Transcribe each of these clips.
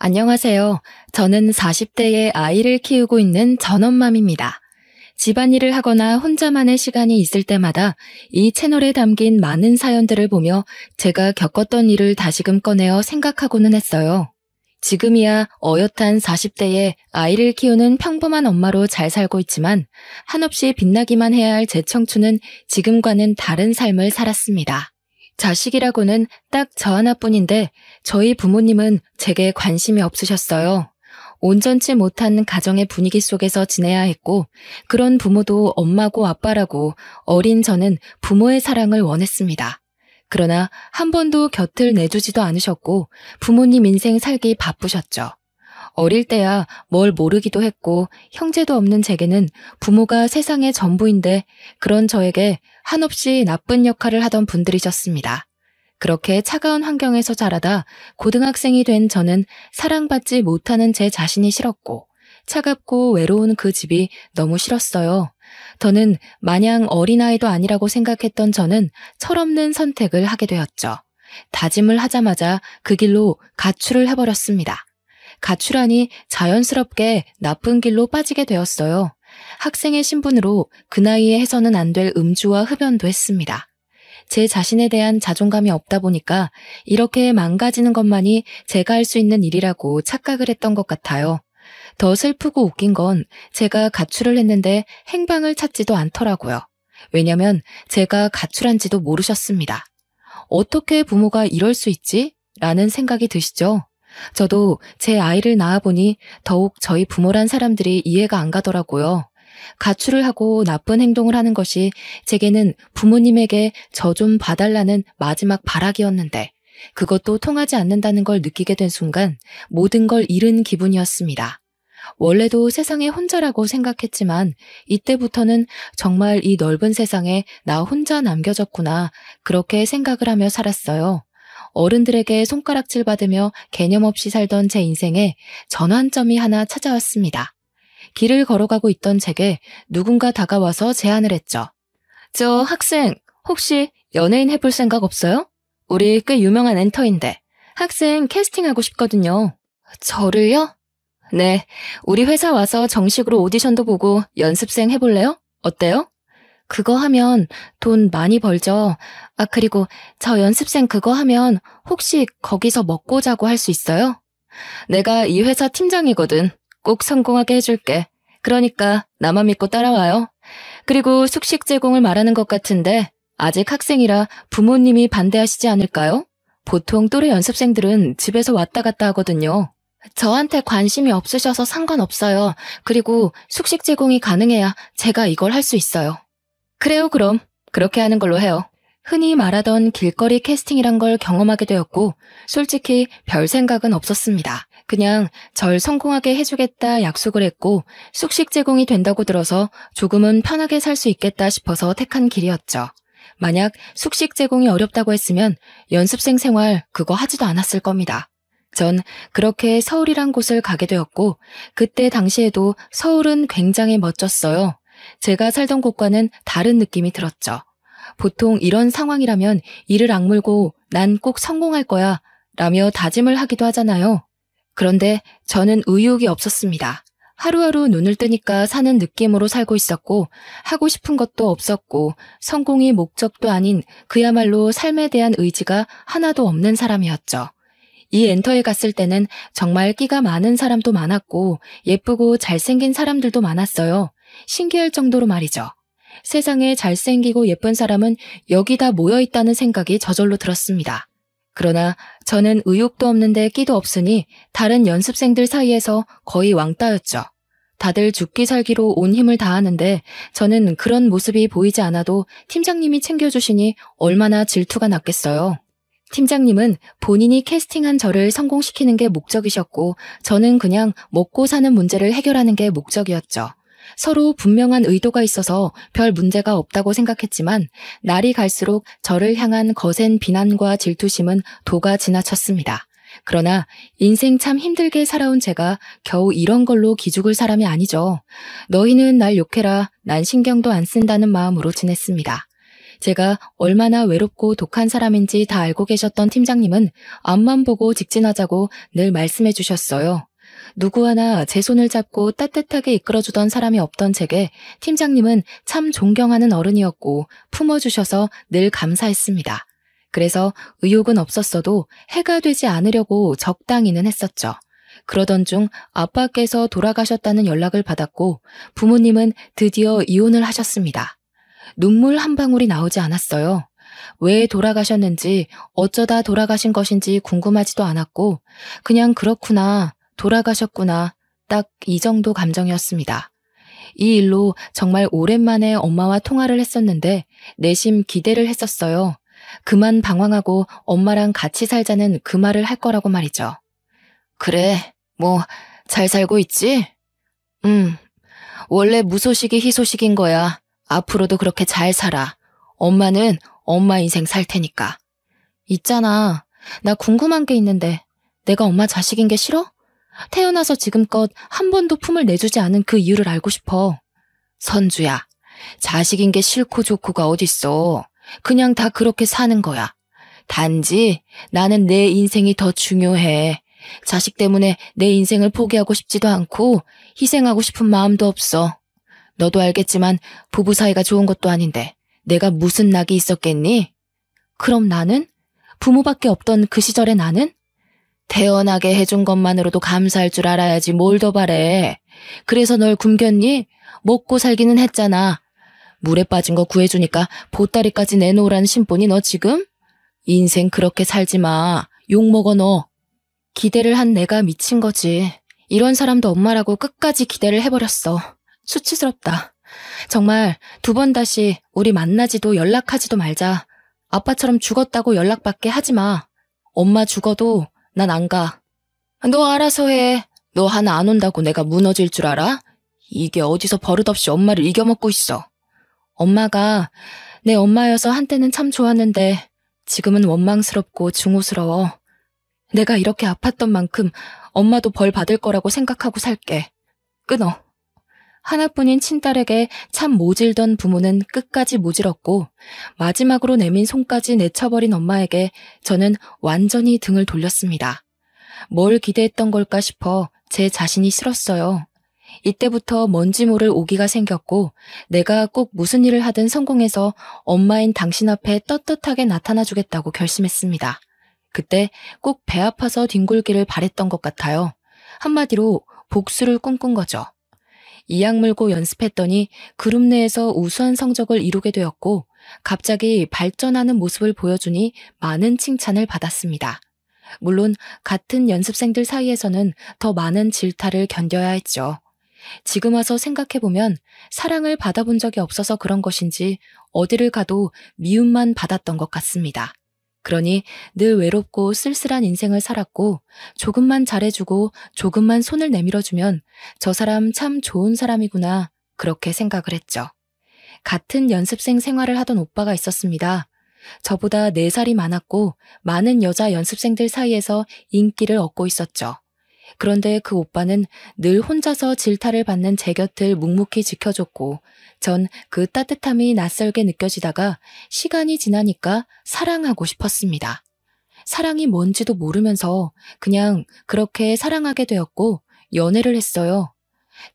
안녕하세요. 저는 40대의 아이를 키우고 있는 전엄맘입니다. 집안일을 하거나 혼자만의 시간이 있을 때마다 이 채널에 담긴 많은 사연들을 보며 제가 겪었던 일을 다시금 꺼내어 생각하고는 했어요. 지금이야 어엿한 40대에 아이를 키우는 평범한 엄마로 잘 살고 있지만 한없이 빛나기만 해야 할 제 청춘은 지금과는 다른 삶을 살았습니다. 자식이라고는 딱 저 하나뿐인데 저희 부모님은 제게 관심이 없으셨어요. 온전치 못한 가정의 분위기 속에서 지내야 했고 그런 부모도 엄마고 아빠라고 어린 저는 부모의 사랑을 원했습니다. 그러나 한 번도 곁을 내주지도 않으셨고 부모님 인생 살기 바쁘셨죠. 어릴 때야 뭘 모르기도 했고 형제도 없는 제게는 부모가 세상의 전부인데 그런 저에게 한없이 나쁜 역할을 하던 분들이셨습니다. 그렇게 차가운 환경에서 자라다 고등학생이 된 저는 사랑받지 못하는 제 자신이 싫었고 차갑고 외로운 그 집이 너무 싫었어요. 더는 마냥 어린아이도 아니라고 생각했던 저는 철없는 선택을 하게 되었죠. 다짐을 하자마자 그 길로 가출을 해버렸습니다. 가출하니 자연스럽게 나쁜 길로 빠지게 되었어요. 학생의 신분으로 그 나이에 해서는 안 될 음주와 흡연도 했습니다. 제 자신에 대한 자존감이 없다 보니까 이렇게 망가지는 것만이 제가 할 수 있는 일이라고 착각을 했던 것 같아요. 더 슬프고 웃긴 건 제가 가출을 했는데 행방을 찾지도 않더라고요. 왜냐면 제가 가출한지도 모르셨습니다. 어떻게 부모가 이럴 수 있지? 라는 생각이 드시죠? 저도 제 아이를 낳아보니 더욱 저희 부모란 사람들이 이해가 안 가더라고요. 가출을 하고 나쁜 행동을 하는 것이 제게는 부모님에게 저 좀 봐달라는 마지막 발악이었는데 그것도 통하지 않는다는 걸 느끼게 된 순간 모든 걸 잃은 기분이었습니다. 원래도 세상에 혼자라고 생각했지만 이때부터는 정말 이 넓은 세상에 나 혼자 남겨졌구나 그렇게 생각을 하며 살았어요. 어른들에게 손가락질 받으며 개념 없이 살던 제 인생에 전환점이 하나 찾아왔습니다. 길을 걸어가고 있던 제게 누군가 다가와서 제안을 했죠. 저 학생, 혹시 연예인 해볼 생각 없어요? 우리 꽤 유명한 엔터인데 학생 캐스팅하고 싶거든요. 저를요? 네, 우리 회사 와서 정식으로 오디션도 보고 연습생 해볼래요? 어때요? 그거 하면 돈 많이 벌죠. 아, 그리고 저 연습생 그거 하면 혹시 거기서 먹고 자고 할 수 있어요? 내가 이 회사 팀장이거든. 꼭 성공하게 해줄게. 그러니까 나만 믿고 따라와요. 그리고 숙식 제공을 말하는 것 같은데 아직 학생이라 부모님이 반대하시지 않을까요? 보통 또래 연습생들은 집에서 왔다 갔다 하거든요. 저한테 관심이 없으셔서 상관없어요. 그리고 숙식 제공이 가능해야 제가 이걸 할 수 있어요. 그래요, 그럼. 그렇게 하는 걸로 해요. 흔히 말하던 길거리 캐스팅이란 걸 경험하게 되었고 솔직히 별 생각은 없었습니다. 그냥 절 성공하게 해주겠다 약속을 했고 숙식 제공이 된다고 들어서 조금은 편하게 살 수 있겠다 싶어서 택한 길이었죠. 만약 숙식 제공이 어렵다고 했으면 연습생 생활 그거 하지도 않았을 겁니다. 전 그렇게 서울이란 곳을 가게 되었고 그때 당시에도 서울은 굉장히 멋졌어요. 제가 살던 곳과는 다른 느낌이 들었죠. 보통 이런 상황이라면 이를 악물고 난 꼭 성공할 거야 라며 다짐을 하기도 하잖아요. 그런데 저는 의욕이 없었습니다. 하루하루 눈을 뜨니까 사는 느낌으로 살고 있었고 하고 싶은 것도 없었고 성공이 목적도 아닌 그야말로 삶에 대한 의지가 하나도 없는 사람이었죠. 이 엔터에 갔을 때는 정말 끼가 많은 사람도 많았고 예쁘고 잘생긴 사람들도 많았어요. 신기할 정도로 말이죠. 세상에 잘생기고 예쁜 사람은 여기 다 모여있다는 생각이 저절로 들었습니다. 그러나 저는 의욕도 없는데 끼도 없으니 다른 연습생들 사이에서 거의 왕따였죠. 다들 죽기 살기로 온 힘을 다하는데 저는 그런 모습이 보이지 않아도 팀장님이 챙겨주시니 얼마나 질투가 났겠어요. 팀장님은 본인이 캐스팅한 저를 성공시키는 게 목적이셨고 저는 그냥 먹고 사는 문제를 해결하는 게 목적이었죠. 서로 분명한 의도가 있어서 별 문제가 없다고 생각했지만 날이 갈수록 저를 향한 거센 비난과 질투심은 도가 지나쳤습니다. 그러나 인생 참 힘들게 살아온 제가 겨우 이런 걸로 기죽을 사람이 아니죠. 너희는 날 욕해라. 난 신경도 안 쓴다는 마음으로 지냈습니다. 제가 얼마나 외롭고 독한 사람인지 다 알고 계셨던 팀장님은 앞만 보고 직진하자고 늘 말씀해 주셨어요. 누구 하나 제 손을 잡고 따뜻하게 이끌어주던 사람이 없던 제게 팀장님은 참 존경하는 어른이었고 품어주셔서 늘 감사했습니다. 그래서 의욕은 없었어도 해가 되지 않으려고 적당히는 했었죠. 그러던 중 아빠께서 돌아가셨다는 연락을 받았고 부모님은 드디어 이혼을 하셨습니다. 눈물 한 방울이 나오지 않았어요. 왜 돌아가셨는지 어쩌다 돌아가신 것인지 궁금하지도 않았고 그냥 그렇구나, 돌아가셨구나, 딱 이 정도 감정이었습니다. 이 일로 정말 오랜만에 엄마와 통화를 했었는데 내심 기대를 했었어요. 그만 방황하고 엄마랑 같이 살자는 그 말을 할 거라고 말이죠. 그래, 뭐 잘 살고 있지? 원래 무소식이 희소식인 거야. 앞으로도 그렇게 잘 살아. 엄마는 엄마 인생 살 테니까. 있잖아, 나 궁금한 게 있는데 내가 엄마 자식인 게 싫어? 태어나서 지금껏 한 번도 품을 내주지 않은 그 이유를 알고 싶어. 선주야, 자식인 게 싫고 좋고가 어딨어. 그냥 다 그렇게 사는 거야. 단지 나는 내 인생이 더 중요해. 자식 때문에 내 인생을 포기하고 싶지도 않고 희생하고 싶은 마음도 없어. 너도 알겠지만 부부 사이가 좋은 것도 아닌데 내가 무슨 낙이 있었겠니? 그럼 나는? 부모밖에 없던 그 시절의 나는? 태어나게 해준 것만으로도 감사할 줄 알아야지 뭘 더 바래. 그래서 널 굶겼니? 먹고 살기는 했잖아. 물에 빠진 거 구해주니까 보따리까지 내놓으라는 심보니 너 지금? 인생 그렇게 살지 마. 욕먹어 너. 기대를 한 내가 미친 거지. 이런 사람도 엄마라고 끝까지 기대를 해버렸어. 수치스럽다. 정말 두 번 다시 우리 만나지도 연락하지도 말자. 아빠처럼 죽었다고 연락받게 하지 마. 엄마 죽어도 난 안 가. 너 알아서 해. 너 하나 안 온다고 내가 무너질 줄 알아? 이게 어디서 버릇없이 엄마를 이겨먹고 있어. 엄마가 내 엄마여서 한때는 참 좋았는데 지금은 원망스럽고 증오스러워. 내가 이렇게 아팠던 만큼 엄마도 벌 받을 거라고 생각하고 살게. 끊어. 하나뿐인 친딸에게 참 모질던 부모는 끝까지 모질었고 마지막으로 내민 손까지 내쳐버린 엄마에게 저는 완전히 등을 돌렸습니다. 뭘 기대했던 걸까 싶어 제 자신이 싫었어요. 이때부터 뭔지 모를 오기가 생겼고 내가 꼭 무슨 일을 하든 성공해서 엄마인 당신 앞에 떳떳하게 나타나주겠다고 결심했습니다. 그때 꼭 배 아파서 뒹굴기를 바랬던 것 같아요. 한마디로 복수를 꿈꾼 거죠. 이악 물고 연습했더니 그룹 내에서 우수한 성적을 이루게 되었고 갑자기 발전하는 모습을 보여주니 많은 칭찬을 받았습니다. 물론 같은 연습생들 사이에서는 더 많은 질타를 견뎌야 했죠. 지금 와서 생각해보면 사랑을 받아본 적이 없어서 그런 것인지 어디를 가도 미움만 받았던 것 같습니다. 그러니 늘 외롭고 쓸쓸한 인생을 살았고 조금만 잘해주고 조금만 손을 내밀어주면 저 사람 참 좋은 사람이구나 그렇게 생각을 했죠. 같은 연습생 생활을 하던 오빠가 있었습니다. 저보다 4살이 많았고 많은 여자 연습생들 사이에서 인기를 얻고 있었죠. 그런데 그 오빠는 늘 혼자서 질타를 받는 제 곁을 묵묵히 지켜줬고 전 그 따뜻함이 낯설게 느껴지다가 시간이 지나니까 사랑하고 싶었습니다. 사랑이 뭔지도 모르면서 그냥 그렇게 사랑하게 되었고 연애를 했어요.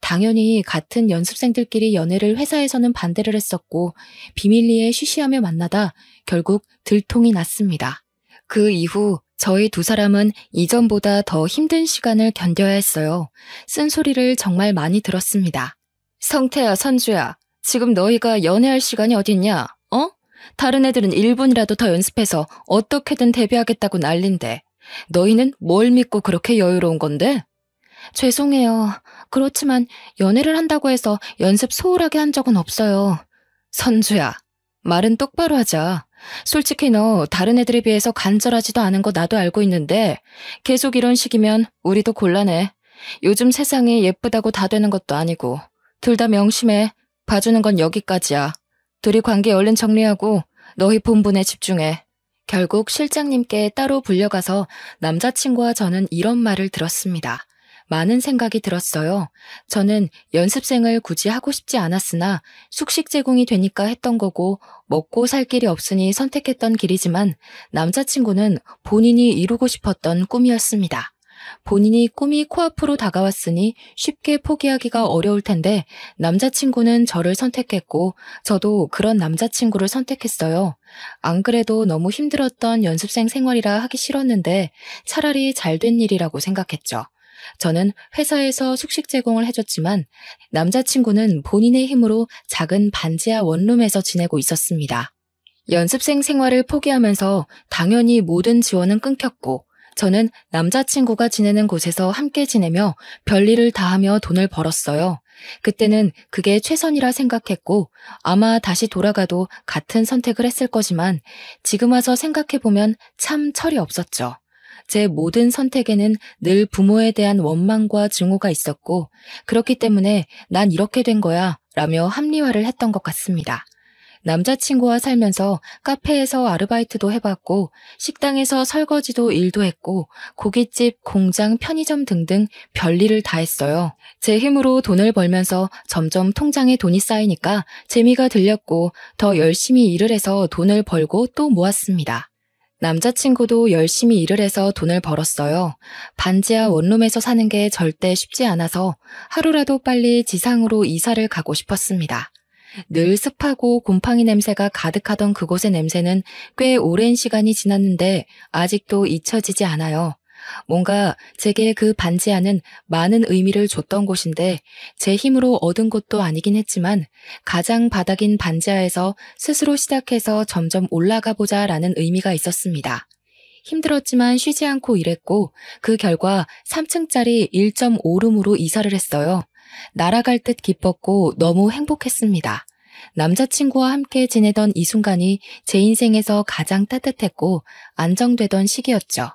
당연히 같은 연습생들끼리 연애를 회사에서는 반대를 했었고 비밀리에 쉬쉬하며 만나다 결국 들통이 났습니다. 그 이후 저희 두 사람은 이전보다 더 힘든 시간을 견뎌야 했어요. 쓴소리를 정말 많이 들었습니다. 성태야, 선주야, 지금 너희가 연애할 시간이 어딨냐? 어? 다른 애들은 1분이라도 더 연습해서 어떻게든 데뷔하겠다고 난린데 너희는 뭘 믿고 그렇게 여유로운 건데? 죄송해요. 그렇지만 연애를 한다고 해서 연습 소홀하게 한 적은 없어요. 선주야, 말은 똑바로 하자. 솔직히 너 다른 애들에 비해서 간절하지도 않은 거 나도 알고 있는데 계속 이런 식이면 우리도 곤란해. 요즘 세상이 예쁘다고 다 되는 것도 아니고 둘 다 명심해. 봐주는 건 여기까지야. 둘이 관계 얼른 정리하고 너희 본분에 집중해. 결국 실장님께 따로 불려가서 남자친구와 저는 이런 말을 들었습니다. 많은 생각이 들었어요. 저는 연습생을 굳이 하고 싶지 않았으나 숙식 제공이 되니까 했던 거고 먹고 살 길이 없으니 선택했던 길이지만 남자친구는 본인이 이루고 싶었던 꿈이었습니다. 본인이 꿈이 코앞으로 다가왔으니 쉽게 포기하기가 어려울 텐데 남자친구는 저를 선택했고 저도 그런 남자친구를 선택했어요. 안 그래도 너무 힘들었던 연습생 생활이라 하기 싫었는데 차라리 잘된 일이라고 생각했죠. 저는 회사에서 숙식 제공을 해줬지만 남자친구는 본인의 힘으로 작은 반지하 원룸에서 지내고 있었습니다. 연습생 생활을 포기하면서 당연히 모든 지원은 끊겼고 저는 남자친구가 지내는 곳에서 함께 지내며 별일을 다하며 돈을 벌었어요. 그때는 그게 최선이라 생각했고 아마 다시 돌아가도 같은 선택을 했을 거지만 지금 와서 생각해보면 참 철이 없었죠. 제 모든 선택에는 늘 부모에 대한 원망과 증오가 있었고 그렇기 때문에 난 이렇게 된 거야 라며 합리화를 했던 것 같습니다. 남자친구와 살면서 카페에서 아르바이트도 해봤고 식당에서 설거지도 일도 했고 고깃집, 공장, 편의점 등등 별일을 다 했어요. 제 힘으로 돈을 벌면서 점점 통장에 돈이 쌓이니까 재미가 들렸고 더 열심히 일을 해서 돈을 벌고 또 모았습니다. 남자친구도 열심히 일을 해서 돈을 벌었어요. 반지하 원룸에서 사는 게 절대 쉽지 않아서 하루라도 빨리 지상으로 이사를 가고 싶었습니다. 늘 습하고 곰팡이 냄새가 가득하던 그곳의 냄새는 꽤 오랜 시간이 지났는데 아직도 잊혀지지 않아요. 뭔가 제게 그 반지하는 많은 의미를 줬던 곳인데 제 힘으로 얻은 것도 아니긴 했지만 가장 바닥인 반지하에서 스스로 시작해서 점점 올라가 보자라는 의미가 있었습니다. 힘들었지만 쉬지 않고 일했고 그 결과 3층짜리 1.5룸으로 이사를 했어요. 날아갈 듯 기뻤고 너무 행복했습니다. 남자친구와 함께 지내던 이 순간이 제 인생에서 가장 따뜻했고 안정되던 시기였죠.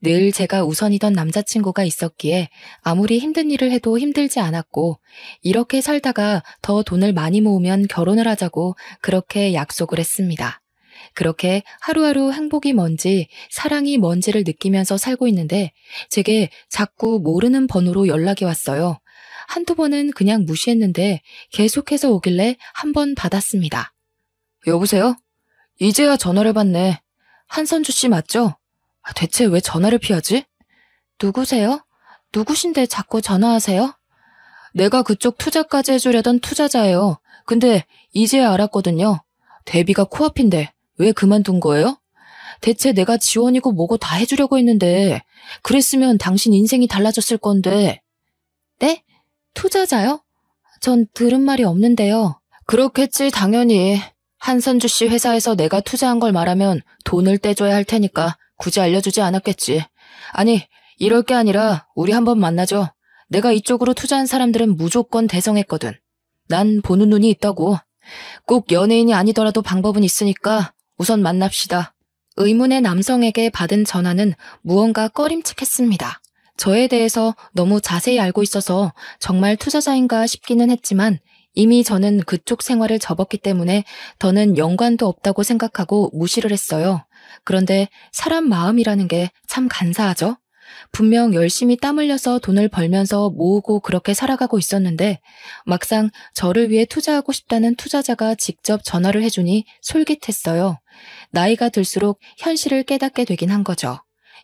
늘 제가 우선이던 남자친구가 있었기에 아무리 힘든 일을 해도 힘들지 않았고 이렇게 살다가 더 돈을 많이 모으면 결혼을 하자고 그렇게 약속을 했습니다. 그렇게 하루하루 행복이 뭔지 사랑이 뭔지를 느끼면서 살고 있는데 제게 자꾸 모르는 번호로 연락이 왔어요. 한두 번은 그냥 무시했는데 계속해서 오길래 한 번 받았습니다. 여보세요? 이제야 전화를 받네. 한선주 씨 맞죠? 대체 왜 전화를 피하지? 누구세요? 누구신데 자꾸 전화하세요? 내가 그쪽 투자까지 해주려던 투자자예요. 근데 이제야 알았거든요. 데뷔가 코앞인데 왜 그만둔 거예요? 대체 내가 지원이고 뭐고 다 해주려고 했는데 그랬으면 당신 인생이 달라졌을 건데. 네? 투자자요? 전 들은 말이 없는데요. 그렇겠지 당연히. 한선주 씨 회사에서 내가 투자한 걸 말하면 돈을 떼줘야 할 테니까 굳이 알려주지 않았겠지. 아니, 이럴 게 아니라 우리 한번 만나죠. 내가 이쪽으로 투자한 사람들은 무조건 대성했거든. 난 보는 눈이 있다고. 꼭 연예인이 아니더라도 방법은 있으니까 우선 만납시다. 의문의 남성에게 받은 전화는 무언가 꺼림칙했습니다. 저에 대해서 너무 자세히 알고 있어서 정말 투자자인가 싶기는 했지만 이미 저는 그쪽 생활을 접었기 때문에 더는 연관도 없다고 생각하고 무시를 했어요. 그런데 사람 마음이라는 게 참 간사하죠? 분명 열심히 땀 흘려서 돈을 벌면서 모으고 그렇게 살아가고 있었는데 막상 저를 위해 투자하고 싶다는 투자자가 직접 전화를 해주니 솔깃했어요. 나이가 들수록 현실을 깨닫게 되긴 한 거죠.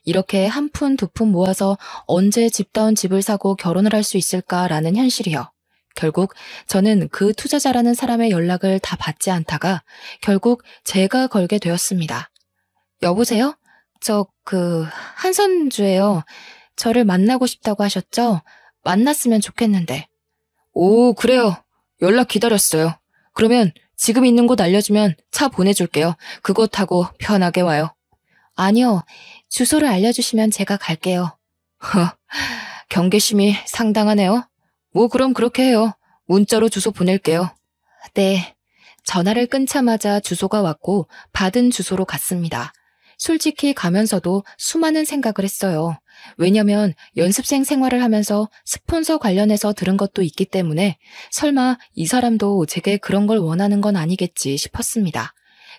이렇게 한 푼 두 푼 모아서 언제 집다운 집을 사고 결혼을 할 수 있을까라는 현실이요. 결국 저는 그 투자자라는 사람의 연락을 다 받지 않다가 결국 제가 걸게 되었습니다. 여보세요? 한선주예요. 저를 만나고 싶다고 하셨죠? 만났으면 좋겠는데. 오, 그래요. 연락 기다렸어요. 그러면 지금 있는 곳 알려주면 차 보내줄게요. 그거 타고 편하게 와요. 아니요. 주소를 알려주시면 제가 갈게요. 경계심이 상당하네요. 뭐 그럼 그렇게 해요. 문자로 주소 보낼게요. 네. 전화를 끊자마자 주소가 왔고 받은 주소로 갔습니다. 솔직히 가면서도 수많은 생각을 했어요. 왜냐면 연습생 생활을 하면서 스폰서 관련해서 들은 것도 있기 때문에 설마 이 사람도 제게 그런 걸 원하는 건 아니겠지 싶었습니다.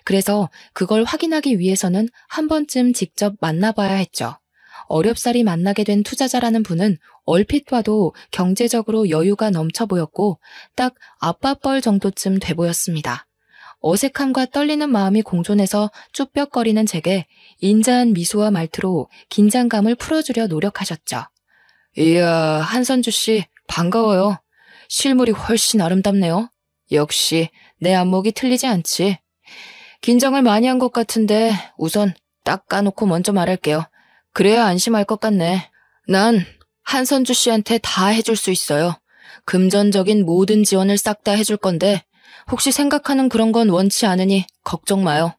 그래서 그걸 확인하기 위해서는 한 번쯤 직접 만나봐야 했죠. 어렵사리 만나게 된 투자자라는 분은 얼핏 봐도 경제적으로 여유가 넘쳐 보였고 딱 아빠뻘 정도쯤 돼 보였습니다. 어색함과 떨리는 마음이 공존해서 쭈뼛거리는 제게 인자한 미소와 말투로 긴장감을 풀어주려 노력하셨죠. 이야, 한선주 씨 반가워요. 실물이 훨씬 아름답네요. 역시 내 안목이 틀리지 않지. 긴장을 많이 한 것 같은데 우선 딱 까놓고 먼저 말할게요. 그래야 안심할 것 같네. 난 한선주 씨한테 다 해줄 수 있어요. 금전적인 모든 지원을 싹 다 해줄 건데 혹시 생각하는 그런 건 원치 않으니 걱정 마요.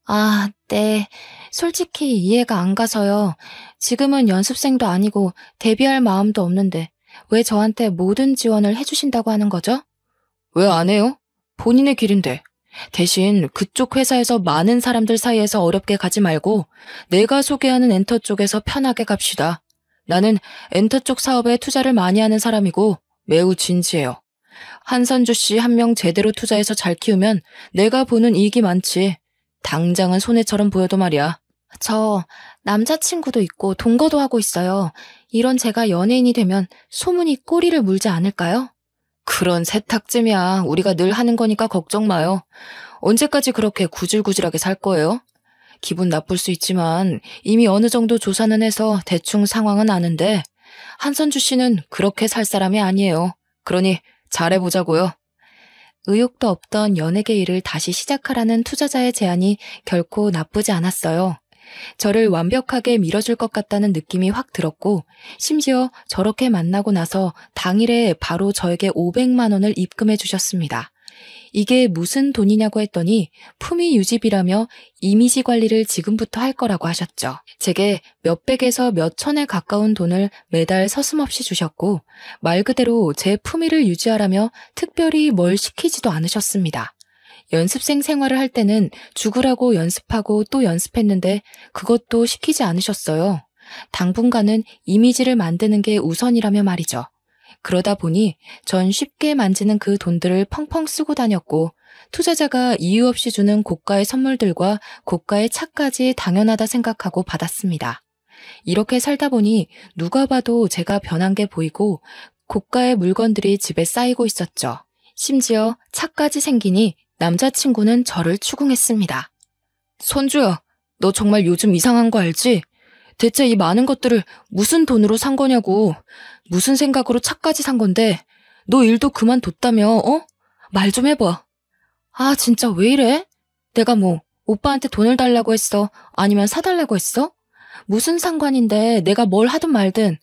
아, 네. 솔직히 이해가 안 가서요. 지금은 연습생도 아니고 데뷔할 마음도 없는데 왜 저한테 모든 지원을 해주신다고 하는 거죠? 왜 안 해요? 본인의 길인데. 대신 그쪽 회사에서 많은 사람들 사이에서 어렵게 가지 말고 내가 소개하는 엔터 쪽에서 편하게 갑시다. 나는 엔터 쪽 사업에 투자를 많이 하는 사람이고 매우 진지해요. 한선주 씨 한 명 제대로 투자해서 잘 키우면 내가 보는 이익이 많지. 당장은 손해처럼 보여도 말이야. 저 남자친구도 있고 동거도 하고 있어요. 이런 제가 연예인이 되면 소문이 꼬리를 물지 않을까요? 그런 세탁쯤이야. 우리가 늘 하는 거니까 걱정 마요. 언제까지 그렇게 구질구질하게 살 거예요? 기분 나쁠 수 있지만 이미 어느 정도 조사는 해서 대충 상황은 아는데 한선주 씨는 그렇게 살 사람이 아니에요. 그러니 잘해보자고요. 의욕도 없던 연예계 일을 다시 시작하라는 투자자의 제안이 결코 나쁘지 않았어요. 저를 완벽하게 밀어줄 것 같다는 느낌이 확 들었고 심지어 저렇게 만나고 나서 당일에 바로 저에게 500만 원을 입금해 주셨습니다. 이게 무슨 돈이냐고 했더니 품위 유지비라며 이미지 관리를 지금부터 할 거라고 하셨죠. 제게 몇백에서 몇천에 가까운 돈을 매달 서슴없이 주셨고 말 그대로 제 품위를 유지하라며 특별히 뭘 시키지도 않으셨습니다. 연습생 생활을 할 때는 죽으라고 연습하고 또 연습했는데 그것도 시키지 않으셨어요. 당분간은 이미지를 만드는 게 우선이라며 말이죠. 그러다 보니 전 쉽게 만지는 그 돈들을 펑펑 쓰고 다녔고 투자자가 이유 없이 주는 고가의 선물들과 고가의 차까지 당연하다 생각하고 받았습니다. 이렇게 살다 보니 누가 봐도 제가 변한 게 보이고 고가의 물건들이 집에 쌓이고 있었죠. 심지어 차까지 생기니 남자친구는 저를 추궁했습니다. 선주야, 너 정말 요즘 이상한 거 알지? 대체 이 많은 것들을 무슨 돈으로 산 거냐고. 무슨 생각으로 차까지 산 건데 너 일도 그만뒀다며, 어? 말 좀 해봐. 아, 진짜 왜 이래? 내가 뭐 오빠한테 돈을 달라고 했어? 아니면 사달라고 했어? 무슨 상관인데 내가 뭘 하든 말든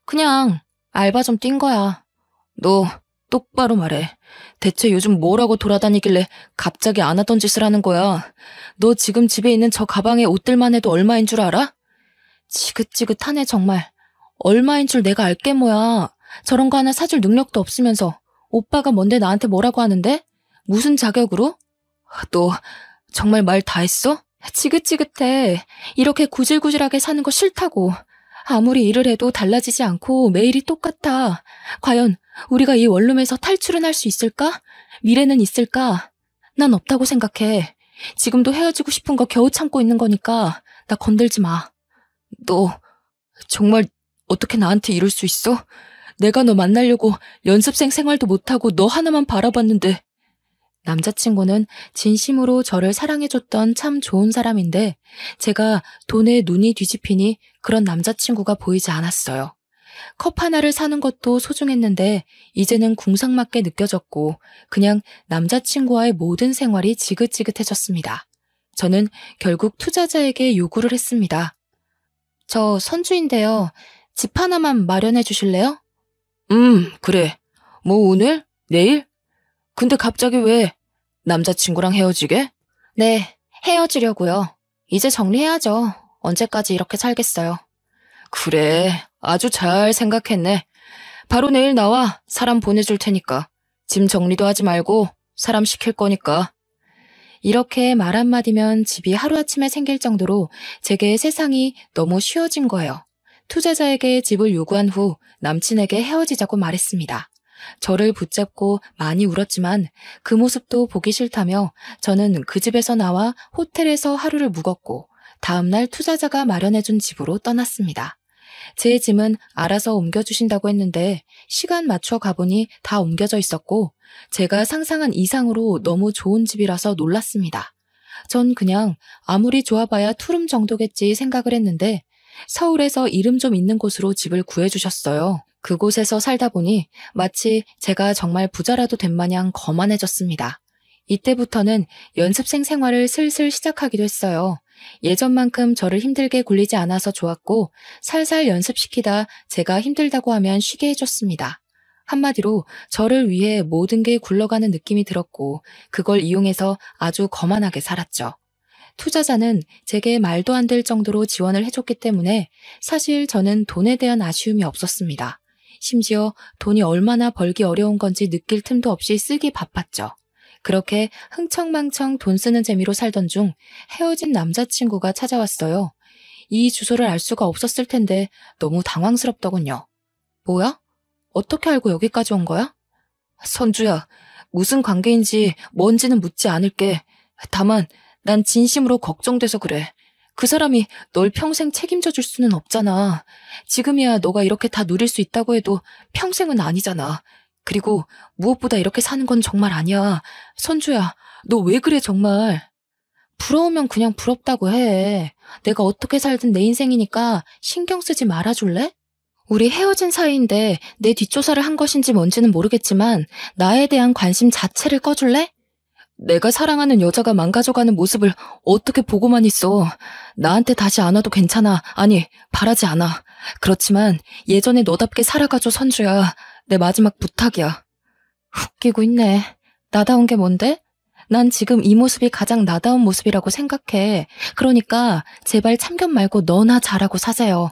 그냥 알바 좀 뛴 거야. 너 똑바로 말해. 대체 요즘 뭐라고 돌아다니길래 갑자기 안 하던 짓을 하는 거야? 너 지금 집에 있는 저 가방에 옷들만 해도 얼마인 줄 알아? 지긋지긋하네 정말. 얼마인 줄 내가 알게 뭐야. 저런 거 하나 사줄 능력도 없으면서 오빠가 뭔데 나한테 뭐라고 하는데? 무슨 자격으로? 너 정말 말 다 했어? 지긋지긋해. 이렇게 구질구질하게 사는 거 싫다고. 아무리 일을 해도 달라지지 않고 매일이 똑같아. 과연 우리가 이 원룸에서 탈출은 할 수 있을까? 미래는 있을까? 난 없다고 생각해. 지금도 헤어지고 싶은 거 겨우 참고 있는 거니까 나 건들지 마. 너 정말 어떻게 나한테 이럴 수 있어? 내가 너 만나려고 연습생 생활도 못하고 너 하나만 바라봤는데. 남자친구는 진심으로 저를 사랑해줬던 참 좋은 사람인데 제가 돈에 눈이 뒤집히니 그런 남자친구가 보이지 않았어요. 컵 하나를 사는 것도 소중했는데 이제는 궁상맞게 느껴졌고 그냥 남자친구와의 모든 생활이 지긋지긋해졌습니다. 저는 결국 투자자에게 요구를 했습니다. 저 선주인데요. 집 하나만 마련해 주실래요? 그래. 뭐 오늘? 내일? 근데 갑자기 왜 남자친구랑 헤어지게? 네, 헤어지려고요. 이제 정리해야죠. 언제까지 이렇게 살겠어요. 그래, 아주 잘 생각했네. 바로 내일 나와. 사람 보내줄 테니까. 짐 정리도 하지 말고 사람 시킬 거니까. 이렇게 말 한마디면 집이 하루아침에 생길 정도로 제게 세상이 너무 쉬워진 거예요. 투자자에게 집을 요구한 후 남친에게 헤어지자고 말했습니다. 저를 붙잡고 많이 울었지만 그 모습도 보기 싫다며 저는 그 집에서 나와 호텔에서 하루를 묵었고 다음날 투자자가 마련해준 집으로 떠났습니다. 제 짐은 알아서 옮겨주신다고 했는데 시간 맞춰 가보니 다 옮겨져 있었고 제가 상상한 이상으로 너무 좋은 집이라서 놀랐습니다. 전 그냥 아무리 좋아봐야 투룸 정도겠지 생각을 했는데 서울에서 이름 좀 있는 곳으로 집을 구해주셨어요. 그곳에서 살다 보니 마치 제가 정말 부자라도 된 마냥 거만해졌습니다. 이때부터는 연습생 생활을 슬슬 시작하기도 했어요. 예전만큼 저를 힘들게 굴리지 않아서 좋았고 살살 연습시키다 제가 힘들다고 하면 쉬게 해줬습니다. 한마디로 저를 위해 모든 게 굴러가는 느낌이 들었고 그걸 이용해서 아주 거만하게 살았죠. 투자자는 제게 말도 안 될 정도로 지원을 해줬기 때문에 사실 저는 돈에 대한 아쉬움이 없었습니다. 심지어 돈이 얼마나 벌기 어려운 건지 느낄 틈도 없이 쓰기 바빴죠. 그렇게 흥청망청 돈 쓰는 재미로 살던 중 헤어진 남자친구가 찾아왔어요. 이 주소를 알 수가 없었을 텐데 너무 당황스럽더군요. 뭐야? 어떻게 알고 여기까지 온 거야? 선주야, 무슨 관계인지 뭔지는 묻지 않을게. 다만 난 진심으로 걱정돼서 그래. 그 사람이 널 평생 책임져 줄 수는 없잖아. 지금이야 너가 이렇게 다 누릴 수 있다고 해도 평생은 아니잖아. 그리고 무엇보다 이렇게 사는 건 정말 아니야. 선주야, 너 왜 그래 정말. 부러우면 그냥 부럽다고 해. 내가 어떻게 살든 내 인생이니까 신경 쓰지 말아줄래? 우리 헤어진 사이인데 내 뒷조사를 한 것인지 뭔지는 모르겠지만 나에 대한 관심 자체를 꺼줄래? 내가 사랑하는 여자가 망가져가는 모습을 어떻게 보고만 있어. 나한테 다시 안 와도 괜찮아. 아니, 바라지 않아. 그렇지만 예전에 너답게 살아가줘, 선주야. 내 마지막 부탁이야. 웃기고 있네. 나다운 게 뭔데? 난 지금 이 모습이 가장 나다운 모습이라고 생각해. 그러니까 제발 참견 말고 너나 잘하고 사세요.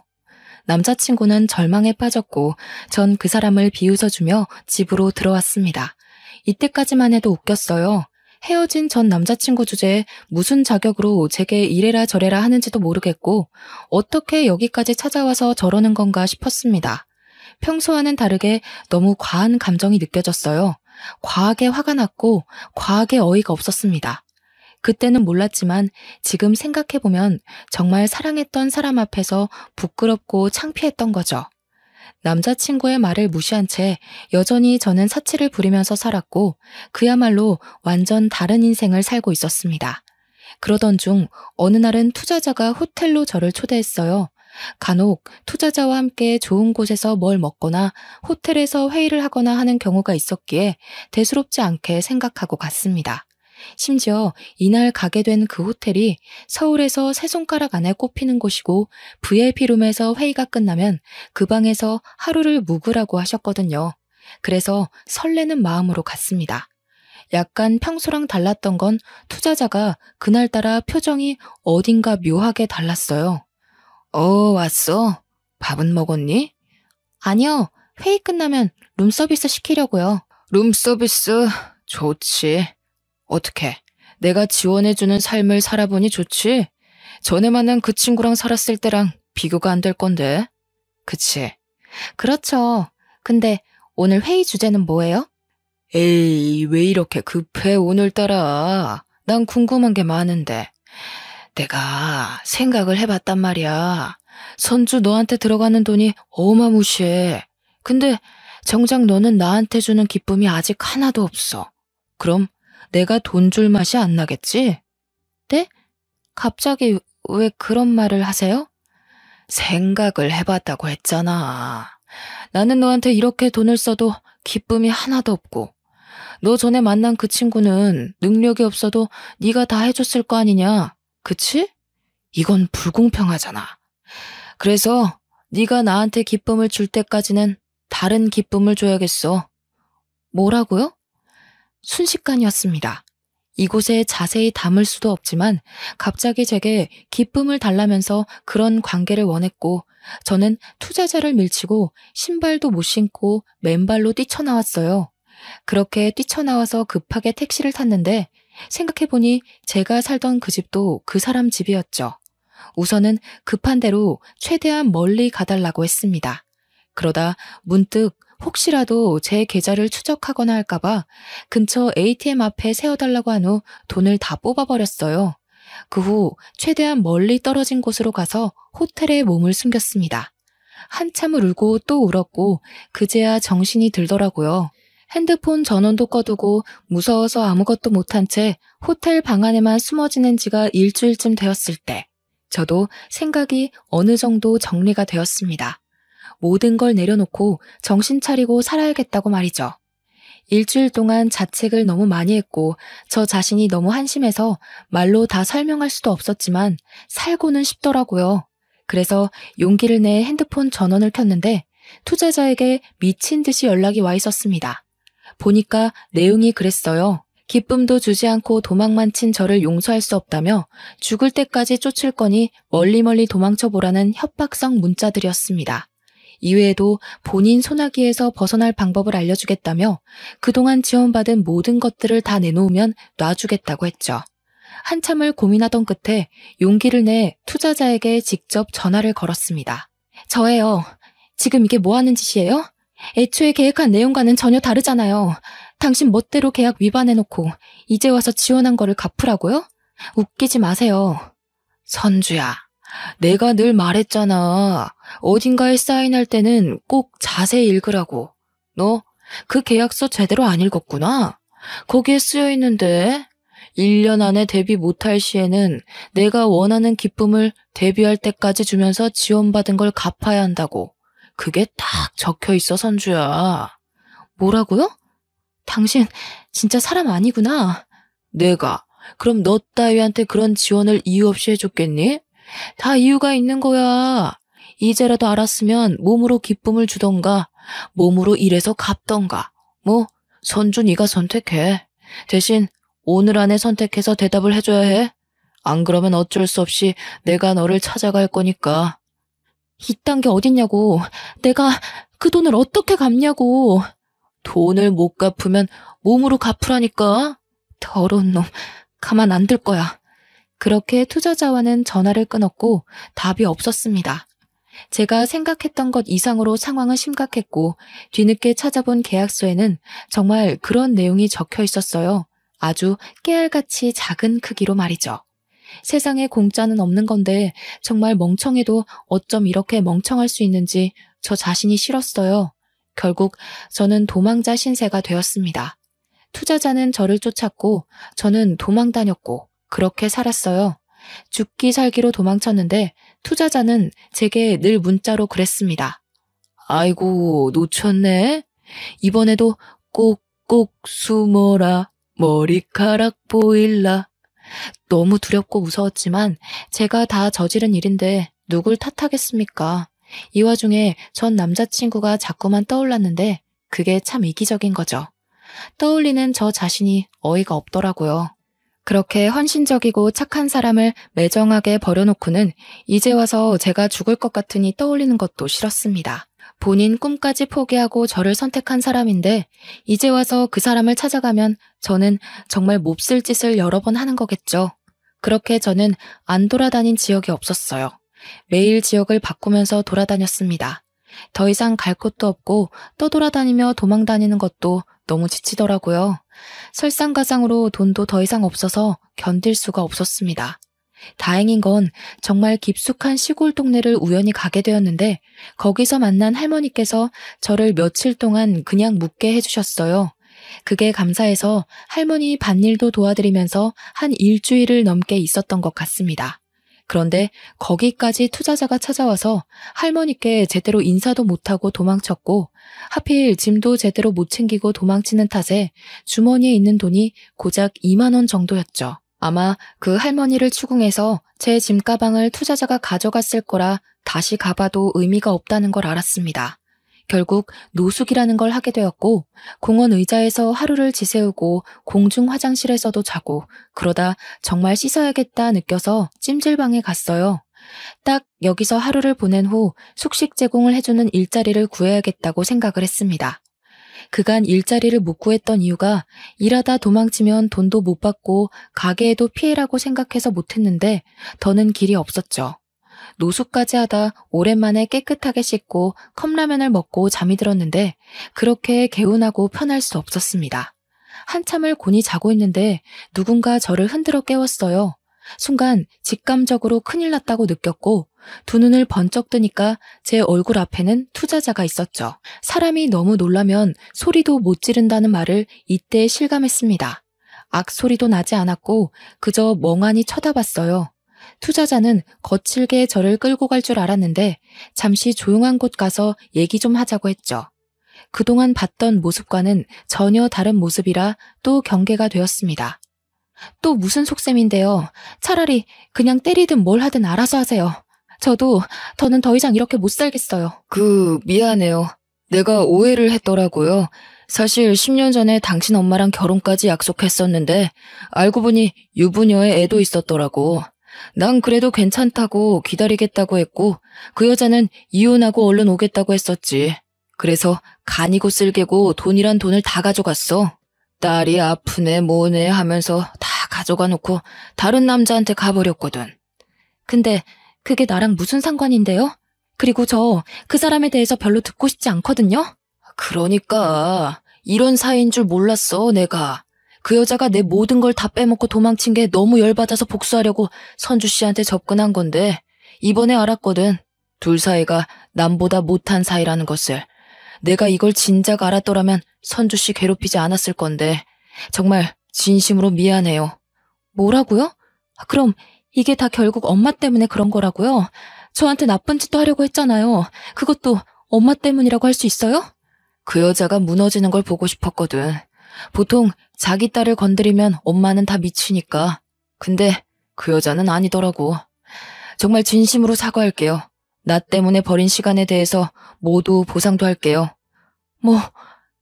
남자친구는 절망에 빠졌고 전 그 사람을 비웃어주며 집으로 들어왔습니다. 이때까지만 해도 웃겼어요. 헤어진 전 남자친구 주제에 무슨 자격으로 제게 이래라 저래라 하는지도 모르겠고 어떻게 여기까지 찾아와서 저러는 건가 싶었습니다. 평소와는 다르게 너무 과한 감정이 느껴졌어요. 과하게 화가 났고 과하게 어이가 없었습니다. 그때는 몰랐지만 지금 생각해보면 정말 사랑했던 사람 앞에서 부끄럽고 창피했던 거죠. 남자친구의 말을 무시한 채 여전히 저는 사치를 부리면서 살았고 그야말로 완전 다른 인생을 살고 있었습니다. 그러던 중 어느 날은 투자자가 호텔로 저를 초대했어요. 간혹 투자자와 함께 좋은 곳에서 뭘 먹거나 호텔에서 회의를 하거나 하는 경우가 있었기에 대수롭지 않게 생각하고 갔습니다. 심지어 이날 가게 된 그 호텔이 서울에서 세 손가락 안에 꼽히는 곳이고 VIP룸에서 회의가 끝나면 그 방에서 하루를 묵으라고 하셨거든요. 그래서 설레는 마음으로 갔습니다. 약간 평소랑 달랐던 건 투자자가 그날따라 표정이 어딘가 묘하게 달랐어요. 왔어? 밥은 먹었니? 아니요. 회의 끝나면 룸서비스 시키려고요. 룸서비스? 좋지. 어떻게? 내가 지원해주는 삶을 살아보니 좋지? 전에 만난 그 친구랑 살았을 때랑 비교가 안 될 건데. 그치? 그렇죠. 근데 오늘 회의 주제는 뭐예요? 에이, 왜 이렇게 급해 오늘따라. 난 궁금한 게 많은데. 내가 생각을 해봤단 말이야. 선주 너한테 들어가는 돈이 어마무시해. 근데 정작 너는 나한테 주는 기쁨이 아직 하나도 없어. 그럼 내가 돈 줄 맛이 안 나겠지? 네? 갑자기 왜 그런 말을 하세요? 생각을 해봤다고 했잖아. 나는 너한테 이렇게 돈을 써도 기쁨이 하나도 없고 너 전에 만난 그 친구는 능력이 없어도 네가 다 해줬을 거 아니냐? 그치? 이건 불공평하잖아. 그래서 네가 나한테 기쁨을 줄 때까지는 다른 기쁨을 줘야겠어. 뭐라고요? 순식간이었습니다. 이곳에 자세히 담을 수도 없지만 갑자기 제게 기쁨을 달라면서 그런 관계를 원했고 저는 투자자를 밀치고 신발도 못 신고 맨발로 뛰쳐나왔어요. 그렇게 뛰쳐나와서 급하게 택시를 탔는데 생각해보니 제가 살던 그 집도 그 사람 집이었죠. 우선은 급한 대로 최대한 멀리 가달라고 했습니다. 그러다 문득 혹시라도 제 계좌를 추적하거나 할까봐 근처 ATM 앞에 세워달라고 한 후 돈을 다 뽑아버렸어요. 그 후 최대한 멀리 떨어진 곳으로 가서 호텔에 몸을 숨겼습니다. 한참을 울고 또 울었고 그제야 정신이 들더라고요. 핸드폰 전원도 꺼두고 무서워서 아무것도 못한 채 호텔 방 안에만 숨어 지낸 지가 일주일쯤 되었을 때 저도 생각이 어느 정도 정리가 되었습니다. 모든 걸 내려놓고 정신 차리고 살아야겠다고 말이죠. 일주일 동안 자책을 너무 많이 했고 저 자신이 너무 한심해서 말로 다 설명할 수도 없었지만 살고는 싶더라고요. 그래서 용기를 내 핸드폰 전원을 켰는데 투자자에게 미친 듯이 연락이 와 있었습니다. 보니까 내용이 그랬어요. 기쁨도 주지 않고 도망만 친 저를 용서할 수 없다며 죽을 때까지 쫓을 거니 멀리 도망쳐 보라는 협박성 문자들이었습니다. 이외에도 본인 소나기에서 벗어날 방법을 알려주겠다며 그동안 지원받은 모든 것들을 다 내놓으면 놔주겠다고 했죠. 한참을 고민하던 끝에 용기를 내 투자자에게 직접 전화를 걸었습니다. 저예요. 지금 이게 뭐 하는 짓이에요? 애초에 계획한 내용과는 전혀 다르잖아요. 당신 멋대로 계약 위반해놓고 이제 와서 지원한 거를 갚으라고요? 웃기지 마세요. 선주야, 내가 늘 말했잖아. 어딘가에 사인할 때는 꼭 자세히 읽으라고. 너 그 계약서 제대로 안 읽었구나. 거기에 쓰여 있는데 1년 안에 데뷔 못할 시에는 내가 원하는 기쁨을 데뷔할 때까지 주면서 지원받은 걸 갚아야 한다고. 그게 딱 적혀 있어, 선주야. 뭐라고요? 당신 진짜 사람 아니구나. 내가 그럼 너 따위한테 그런 지원을 이유 없이 해줬겠니? 다 이유가 있는 거야. 이제라도 알았으면 몸으로 기쁨을 주던가 몸으로 일해서 갚던가. 뭐 선주 네가 선택해. 대신 오늘 안에 선택해서 대답을 해줘야 해. 안 그러면 어쩔 수 없이 내가 너를 찾아갈 거니까. 이딴 게 어딨냐고. 내가 그 돈을 어떻게 갚냐고. 돈을 못 갚으면 몸으로 갚으라니까. 더러운 놈. 가만 안 둘 거야. 그렇게 투자자와는 전화를 끊었고 답이 없었습니다. 제가 생각했던 것 이상으로 상황은 심각했고 뒤늦게 찾아본 계약서에는 정말 그런 내용이 적혀 있었어요. 아주 깨알같이 작은 크기로 말이죠. 세상에 공짜는 없는 건데 정말 멍청해도 어쩜 이렇게 멍청할 수 있는지 저 자신이 싫었어요. 결국 저는 도망자 신세가 되었습니다. 투자자는 저를 쫓았고 저는 도망 다녔고 그렇게 살았어요. 죽기 살기로 도망쳤는데 투자자는 제게 늘 문자로 그랬습니다. 아이고 놓쳤네. 이번에도 꼭꼭 숨어라. 머리카락 보일라. 너무 두렵고 무서웠지만 제가 다 저지른 일인데 누굴 탓하겠습니까? 이 와중에 전 남자친구가 자꾸만 떠올랐는데 그게 참 이기적인 거죠. 떠올리는 저 자신이 어이가 없더라고요. 그렇게 헌신적이고 착한 사람을 매정하게 버려놓고는 이제 와서 제가 죽을 것 같으니 떠올리는 것도 싫었습니다. 본인 꿈까지 포기하고 저를 선택한 사람인데 이제 와서 그 사람을 찾아가면 저는 정말 몹쓸 짓을 여러 번 하는 거겠죠. 그렇게 저는 안 돌아다닌 지역이 없었어요. 매일 지역을 바꾸면서 돌아다녔습니다. 더 이상 갈 곳도 없고 떠돌아다니며 도망다니는 것도 너무 지치더라고요. 설상가상으로 돈도 더 이상 없어서 견딜 수가 없었습니다. 다행인 건 정말 깊숙한 시골 동네를 우연히 가게 되었는데 거기서 만난 할머니께서 저를 며칠 동안 그냥 묵게 해주셨어요. 그게 감사해서 할머니 밭일도 도와드리면서 한 일주일을 넘게 있었던 것 같습니다. 그런데 거기까지 투자자가 찾아와서 할머니께 제대로 인사도 못하고 도망쳤고 하필 짐도 제대로 못 챙기고 도망치는 탓에 주머니에 있는 돈이 고작 2만 원 정도였죠. 아마 그 할머니를 추궁해서 제 짐가방을 투자자가 가져갔을 거라 다시 가봐도 의미가 없다는 걸 알았습니다. 결국 노숙이라는 걸 하게 되었고 공원 의자에서 하루를 지새우고 공중 화장실에서도 자고 그러다 정말 씻어야겠다 느껴서 찜질방에 갔어요. 딱 여기서 하루를 보낸 후 숙식 제공을 해주는 일자리를 구해야겠다고 생각을 했습니다. 그간 일자리를 못 구했던 이유가 일하다 도망치면 돈도 못 받고 가게에도 피해라고 생각해서 못했는데 더는 길이 없었죠. 노숙까지 하다 오랜만에 깨끗하게 씻고 컵라면을 먹고 잠이 들었는데 그렇게 개운하고 편할 수 없었습니다. 한참을 곤히 자고 있는데 누군가 저를 흔들어 깨웠어요. 순간 직감적으로 큰일 났다고 느꼈고 두 눈을 번쩍 뜨니까 제 얼굴 앞에는 투자자가 있었죠. 사람이 너무 놀라면 소리도 못 지른다는 말을 이때 실감했습니다. 악소리도 나지 않았고 그저 멍하니 쳐다봤어요. 투자자는 거칠게 저를 끌고 갈 줄 알았는데 잠시 조용한 곳 가서 얘기 좀 하자고 했죠. 그동안 봤던 모습과는 전혀 다른 모습이라 또 경계가 되었습니다. 또 무슨 속셈인데요. 차라리 그냥 때리든 뭘 하든 알아서 하세요. 더는 더 이상 이렇게 못 살겠어요. 미안해요. 내가 오해를 했더라고요. 사실 10년 전에 당신 엄마랑 결혼까지 약속했었는데 알고 보니 유부녀의 애도 있었더라고. 난 그래도 괜찮다고 기다리겠다고 했고 그 여자는 이혼하고 얼른 오겠다고 했었지. 그래서 간이고 쓸개고 돈이란 돈을 다 가져갔어. 딸이 아프네 뭐네 하면서 다 가져가 놓고 다른 남자한테 가버렸거든. 근데 그게 나랑 무슨 상관인데요? 그리고 저 그 사람에 대해서 별로 듣고 싶지 않거든요? 그러니까 이런 사이인 줄 몰랐어 내가. 그 여자가 내 모든 걸 다 빼먹고 도망친 게 너무 열받아서 복수하려고 선주 씨한테 접근한 건데 이번에 알았거든. 둘 사이가 남보다 못한 사이라는 것을. 내가 이걸 진작 알았더라면 선주 씨 괴롭히지 않았을 건데 정말 진심으로 미안해요. 뭐라고요? 그럼 이게 다 결국 엄마 때문에 그런 거라고요? 저한테 나쁜 짓도 하려고 했잖아요. 그것도 엄마 때문이라고 할 수 있어요? 그 여자가 무너지는 걸 보고 싶었거든. 보통 자기 딸을 건드리면 엄마는 다 미치니까. 근데 그 여자는 아니더라고. 정말 진심으로 사과할게요. 나 때문에 버린 시간에 대해서 모두 보상도 할게요. 뭐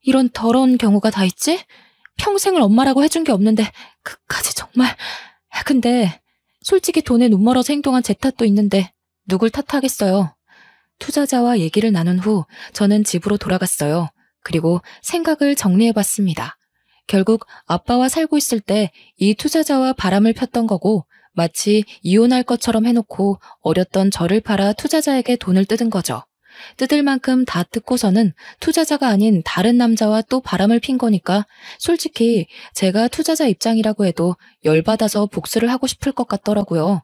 이런 더러운 경우가 다 있지? 평생을 엄마라고 해준 게 없는데 그까지 정말. 근데 솔직히 돈에 눈멀어서 행동한 제 탓도 있는데 누굴 탓하겠어요. 투자자와 얘기를 나눈 후 저는 집으로 돌아갔어요. 그리고 생각을 정리해봤습니다. 결국 아빠와 살고 있을 때 이 투자자와 바람을 폈던 거고 마치 이혼할 것처럼 해놓고 어렸던 저를 팔아 투자자에게 돈을 뜯은 거죠. 뜯을 만큼 다 뜯고서는 투자자가 아닌 다른 남자와 또 바람을 핀 거니까 솔직히 제가 투자자 입장이라고 해도 열받아서 복수를 하고 싶을 것 같더라고요.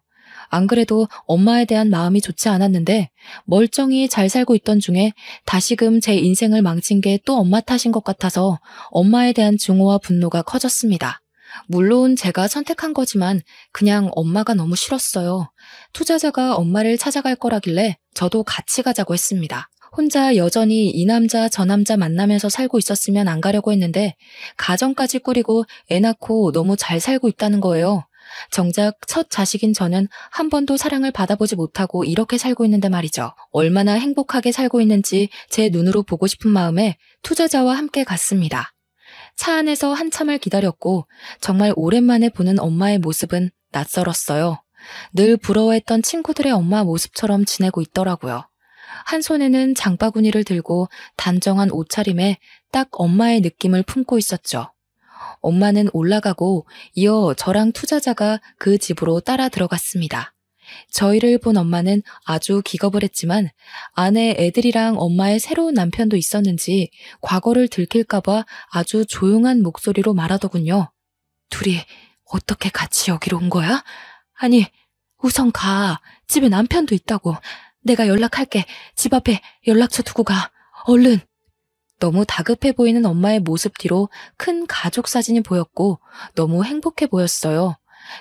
안 그래도 엄마에 대한 마음이 좋지 않았는데 멀쩡히 잘 살고 있던 중에 다시금 제 인생을 망친 게 또 엄마 탓인 것 같아서 엄마에 대한 증오와 분노가 커졌습니다. 물론 제가 선택한 거지만 그냥 엄마가 너무 싫었어요. 투자자가 엄마를 찾아갈 거라길래 저도 같이 가자고 했습니다. 혼자 여전히 이 남자 저 남자 만나면서 살고 있었으면 안 가려고 했는데 가정까지 꾸리고 애 낳고 너무 잘 살고 있다는 거예요. 정작 첫 자식인 저는 한 번도 사랑을 받아보지 못하고 이렇게 살고 있는데 말이죠. 얼마나 행복하게 살고 있는지 제 눈으로 보고 싶은 마음에 투자자와 함께 갔습니다. 차 안에서 한참을 기다렸고 정말 오랜만에 보는 엄마의 모습은 낯설었어요. 늘 부러워했던 친구들의 엄마 모습처럼 지내고 있더라고요. 한 손에는 장바구니를 들고 단정한 옷차림에 딱 엄마의 느낌을 품고 있었죠. 엄마는 올라가고 이어 저랑 투자자가 그 집으로 따라 들어갔습니다. 저희를 본 엄마는 아주 기겁을 했지만 아내 애들이랑 엄마의 새로운 남편도 있었는지 과거를 들킬까봐 아주 조용한 목소리로 말하더군요. 둘이 어떻게 같이 여기로 온 거야? 아니, 우선 가. 집에 남편도 있다고. 내가 연락할게. 집 앞에 연락처 두고 가. 얼른. 너무 다급해 보이는 엄마의 모습 뒤로 큰 가족 사진이 보였고 너무 행복해 보였어요.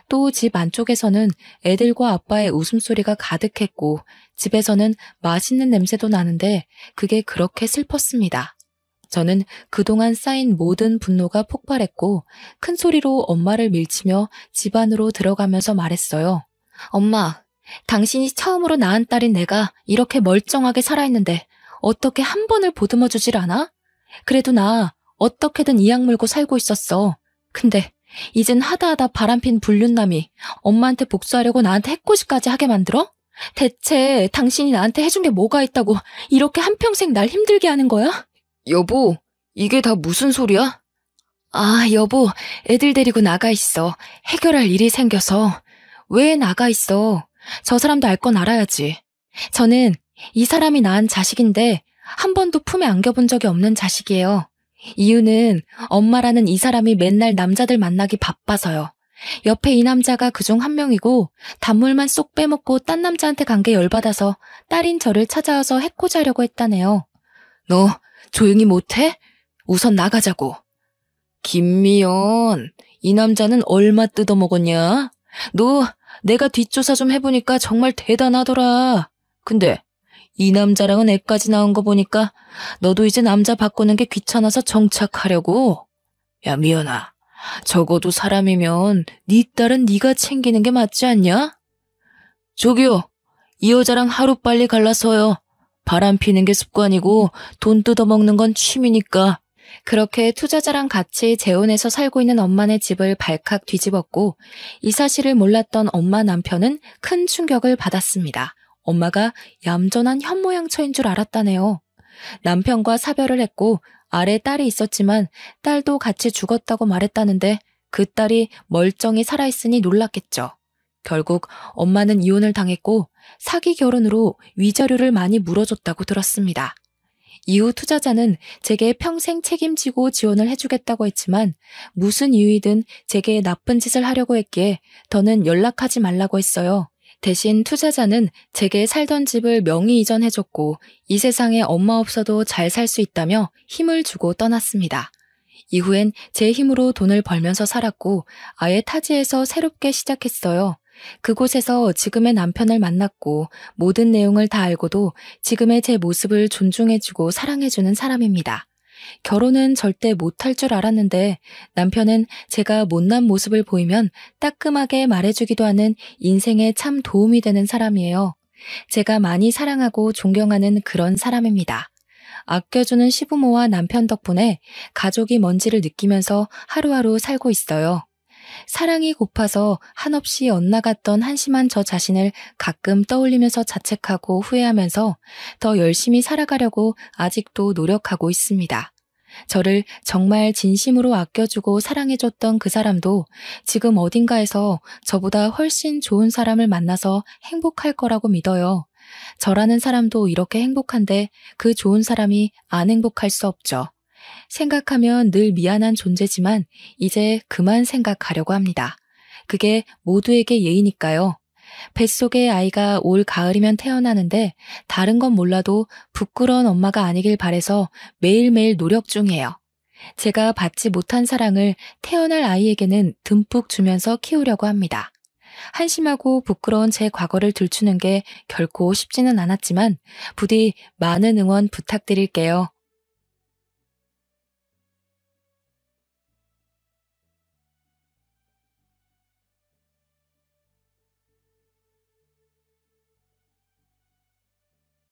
또 집 안쪽에서는 애들과 아빠의 웃음소리가 가득했고 집에서는 맛있는 냄새도 나는데 그게 그렇게 슬펐습니다. 저는 그동안 쌓인 모든 분노가 폭발했고 큰 소리로 엄마를 밀치며 집 안으로 들어가면서 말했어요. 엄마, 당신이 처음으로 낳은 딸인 내가 이렇게 멀쩡하게 살아있는데 어떻게 한 번을 보듬어 주질 않아? 그래도 나 어떻게든 이악 물고 살고 있었어. 근데 이젠 하다하다 바람핀 불륜남이 엄마한테 복수하려고 나한테 해코지까지 하게 만들어? 대체 당신이 나한테 해준 게 뭐가 있다고 이렇게 한평생 날 힘들게 하는 거야? 여보, 이게 다 무슨 소리야? 아, 여보, 애들 데리고 나가 있어. 해결할 일이 생겨서. 왜 나가 있어? 저 사람도 알 건 알아야지. 저는 이 사람이 낳은 자식인데 한 번도 품에 안겨본 적이 없는 자식이에요. 이유는 엄마라는 이 사람이 맨날 남자들 만나기 바빠서요. 옆에 이 남자가 그중 한 명이고 단물만 쏙 빼먹고 딴 남자한테 간 게 열받아서 딸인 저를 찾아와서 해코지하려고 했다네요. 너 조용히 못해? 우선 나가자고. 김미연, 이 남자는 얼마 뜯어먹었냐? 너 내가 뒷조사 좀 해보니까 정말 대단하더라. 근데 이 남자랑은 애까지 나온 거 보니까 너도 이제 남자 바꾸는 게 귀찮아서 정착하려고? 야, 미연아. 적어도 사람이면 네 딸은 네가 챙기는 게 맞지 않냐? 저기요. 이 여자랑 하루빨리 갈라서요. 바람 피는 게 습관이고 돈 뜯어먹는 건 취미니까. 그렇게 투자자랑 같이 재혼해서 살고 있는 엄마네 집을 발칵 뒤집었고 이 사실을 몰랐던 엄마 남편은 큰 충격을 받았습니다. 엄마가 얌전한 현모양처인 줄 알았다네요. 남편과 사별을 했고 아래 딸이 있었지만 딸도 같이 죽었다고 말했다는데 그 딸이 멀쩡히 살아있으니 놀랐겠죠. 결국 엄마는 이혼을 당했고 사기 결혼으로 위자료를 많이 물어줬다고 들었습니다. 이후 투자자는 제게 평생 책임지고 지원을 해주겠다고 했지만 무슨 이유이든 제게 나쁜 짓을 하려고 했기에 더는 연락하지 말라고 했어요. 대신 투자자는 제게 살던 집을 명의 이전해줬고 이 세상에 엄마 없어도 잘 살 수 있다며 힘을 주고 떠났습니다. 이후엔 제 힘으로 돈을 벌면서 살았고 아예 타지에서 새롭게 시작했어요. 그곳에서 지금의 남편을 만났고 모든 내용을 다 알고도 지금의 제 모습을 존중해주고 사랑해주는 사람입니다. 결혼은 절대 못할 줄 알았는데 남편은 제가 못난 모습을 보이면 따끔하게 말해주기도 하는 인생에 참 도움이 되는 사람이에요. 제가 많이 사랑하고 존경하는 그런 사람입니다. 아껴주는 시부모와 남편 덕분에 가족이 뭔지를 느끼면서 하루하루 살고 있어요. 사랑이 고파서 한없이 엇나갔던 한심한 저 자신을 가끔 떠올리면서 자책하고 후회하면서 더 열심히 살아가려고 아직도 노력하고 있습니다. 저를 정말 진심으로 아껴주고 사랑해줬던 그 사람도 지금 어딘가에서 저보다 훨씬 좋은 사람을 만나서 행복할 거라고 믿어요. 저라는 사람도 이렇게 행복한데 그 좋은 사람이 안 행복할 수 없죠. 생각하면 늘 미안한 존재지만 이제 그만 생각하려고 합니다. 그게 모두에게 예의니까요. 뱃속에 아이가 올 가을이면 태어나는데 다른 건 몰라도 부끄러운 엄마가 아니길 바래서 매일매일 노력 중이에요. 제가 받지 못한 사랑을 태어날 아이에게는 듬뿍 주면서 키우려고 합니다. 한심하고 부끄러운 제 과거를 들추는 게 결코 쉽지는 않았지만 부디 많은 응원 부탁드릴게요.